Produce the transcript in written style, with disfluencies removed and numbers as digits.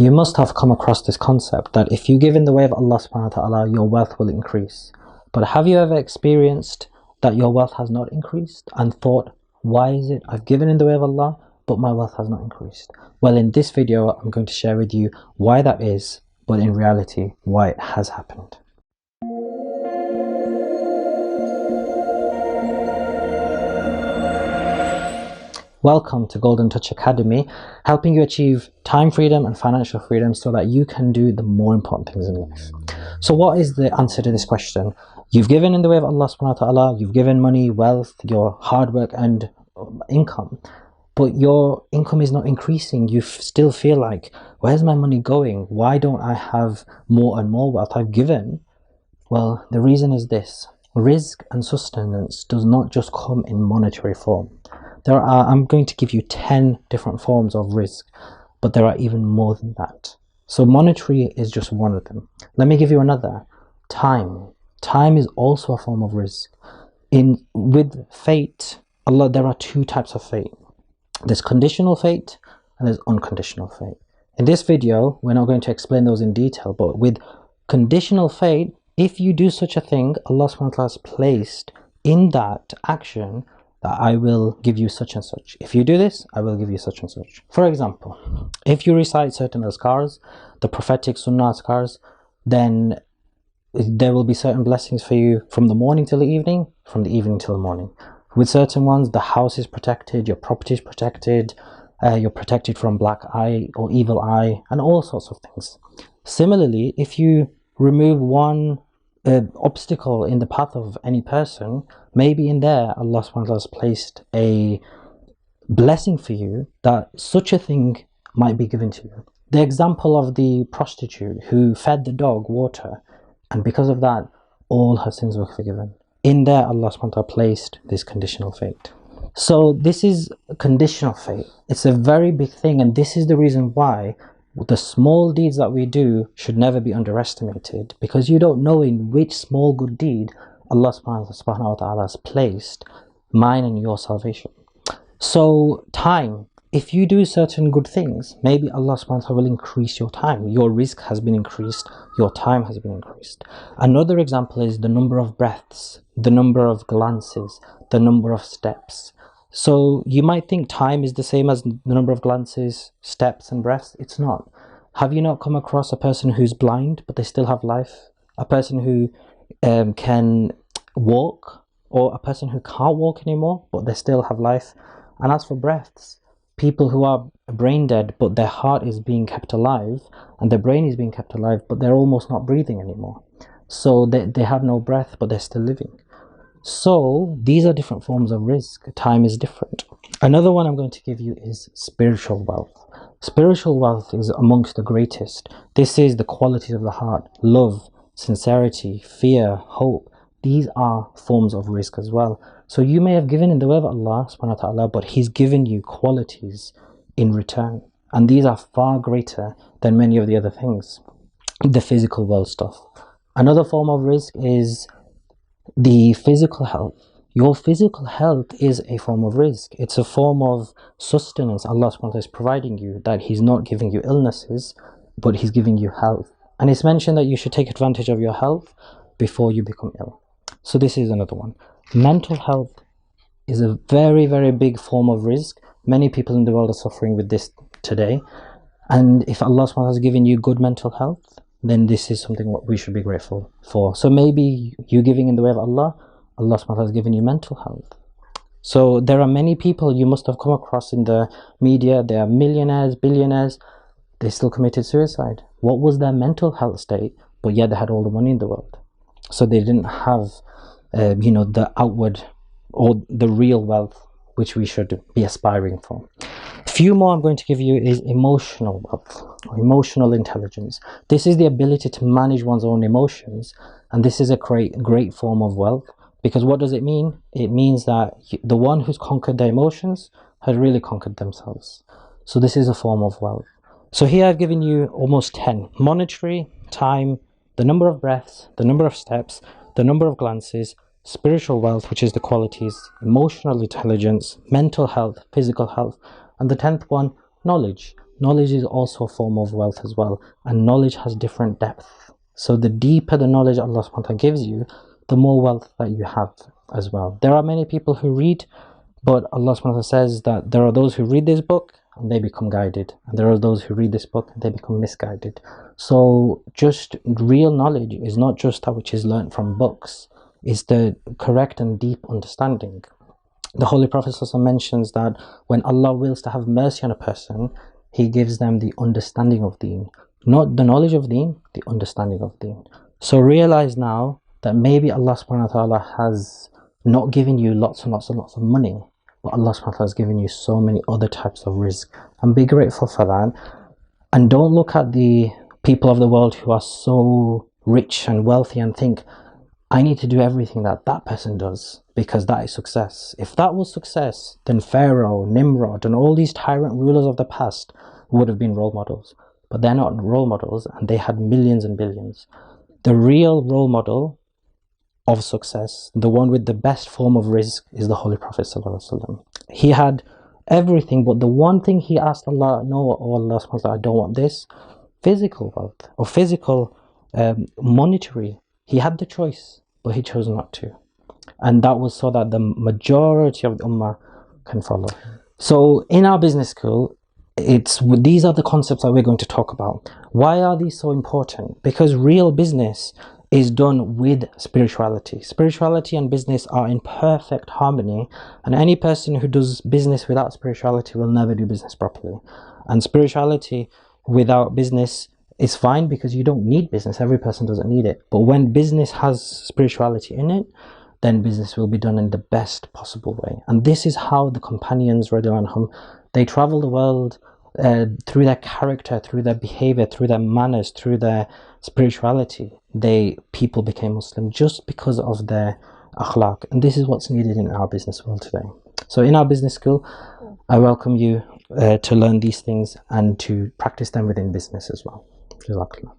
You must have come across this concept that if you give in the way of Allah subhanahu wa ta'ala, your wealth will increase. But have you ever experienced that your wealth has not increased and thought, why is it I've given in the way of Allah, but my wealth has not increased? Well, in this video, I'm going to share with you why that is, but in reality, why it has happened. Welcome to Golden Touch Academy, helping you achieve time freedom and financial freedom so that you can do the more important things in life. So what is the answer to this question? You've given in the way of Allah subhanahu wa ta'ala, you've given money, wealth, your hard work and income, but your income is not increasing. You still feel like, where's my money going? Why don't I have more and more wealth I've given? Well, the reason is this. Rizq and sustenance does not just come in monetary form. I'm going to give you 10 different forms of rizq, but there are even more than that. So monetary is just one of them. Let me give you another. Time. Time is also a form of rizq. With fate, there are two types of fate. There's conditional fate and there's unconditional fate. In this video, we're not going to explain those in detail, but with conditional fate, if you do such a thing, Allah subhanahu wa ta'ala has placed in that action that I will give you such and such. If you do this, I will give you such and such. For example, if you recite certain azkars, the prophetic sunnah azkars, then there will be certain blessings for you from the morning till the evening, from the evening till the morning. With certain ones, the house is protected, your property is protected, you're protected from black eye or evil eye, and all sorts of things. Similarly, if you remove one obstacle in the path of any person, maybe in there Allah subhanahu wa ta'ala has placed a blessing for you that such a thing might be given to you. The example of the prostitute who fed the dog water, and because of that all her sins were forgiven. In there Allah subhanahu wa ta'ala placed this conditional fate. So this is conditional fate. It's a very big thing, and this is the reason why the small deeds that we do should never be underestimated, because you don't know in which small good deed Allah subhanahu wa ta'ala has placed mine and your salvation. So time, if you do certain good things, maybe Allah subhanahu wa ta'ala will increase your time. Your rizq has been increased, your time has been increased. Another example is the number of breaths, the number of glances, the number of steps. So you might think time is the same as the number of glances, steps and breaths. It's not. Have you not come across a person who's blind but they still have life? A person who can walk, or a person who can't walk anymore but they still have life? And as for breaths, people who are brain dead but their heart is being kept alive and their brain is being kept alive but they're almost not breathing anymore. So they have no breath but they're still living. So these are different forms of rizq. Time is different. Another one I'm going to give you is spiritual wealth. Spiritual wealth is amongst the greatest. This is the qualities of the heart: love, sincerity, fear, hope. These are forms of rizq as well. So you may have given in the way of Allah subhanahu wa ta'ala, but He's given you qualities in return, and these are far greater than many of the other things, the physical world stuff. Another form of rizq is the physical health. Your physical health is a form of rizq. It's a form of sustenance Allah subhanahu wa ta'ala is providing you, that He's not giving you illnesses, but He's giving you health. And it's mentioned that you should take advantage of your health before you become ill. So this is another one. Mental health is a very, very big form of rizq. Many people in the world are suffering with this today. And if Allah subhanahu wa ta'ala has given you good mental health, then this is something what we should be grateful for. So maybe you giving in the way of Allah, Allah subhanahu wa ta'ala has given you mental health. So there are many people you must have come across in the media. They are millionaires, billionaires. They still committed suicide. What was their mental health state? But yet they had all the money in the world. So they didn't have, the outward or the real wealth which we should be aspiring for. Few more I'm going to give you is emotional wealth, or emotional intelligence. This is the ability to manage one's own emotions, and this is a great form of wealth, because what does it mean? It means that the one who's conquered their emotions has really conquered themselves. So this is a form of wealth. So here I've given you almost 10: monetary, time, the number of breaths, the number of steps, the number of glances, spiritual wealth, which is the qualities, emotional intelligence, mental health, physical health, and the 10th one, knowledge. knowledge is also a form of wealth as well, and knowledge has different depth. So the deeper the knowledge Allah subhanahu wa ta'ala gives you, the more wealth that you have as well. There are many people who read, but Allah subhanahu wa ta'ala says that there are those who read this book and they become guided, and there are those who read this book and they become misguided. So just real knowledge is not just that which is learnt from books, it's the correct and deep understanding. The Holy Prophet also mentions that when Allah wills to have mercy on a person, He gives them the understanding of Deen. Not the knowledge of Deen, the understanding of Deen. So realize now that maybe Allah subhanahu wa ta'ala has not given you lots and lots and lots of money, but Allah subhanahu wa ta'ala has given you so many other types of rizq. And be grateful for that. And don't look at the people of the world who are so rich and wealthy and think, I need to do everything that that person does because that is success. If that was success, then Pharaoh, Nimrod, and all these tyrant rulers of the past would have been role models. But they're not role models, and they had millions and billions. The real role model of success, the one with the best form of rizq, is the Holy Prophet ﷺ. He had everything, but the one thing he asked Allah, no, oh Allah subhanahu wa ta'ala, I don't want this, physical wealth or physical monetary. He had the choice, but he chose not to. And that was so that the majority of the ummah can follow. So in our business school, these are the concepts that we're going to talk about. Why are these so important? Because real business is done with spirituality. Spirituality and business are in perfect harmony, and any person who does business without spirituality will never do business properly. And spirituality without business is fine because you don't need business. Every person doesn't need it. But when business has spirituality in it, then business will be done in the best possible way. And this is how the companions, radiallahu anhum, they travel the world through their character, through their behavior, through their manners, through their spirituality. People became Muslim just because of their akhlaq. And this is what's needed in our business world today. So in our business school, I welcome you to learn these things and to practice them within business as well. Jazakallah.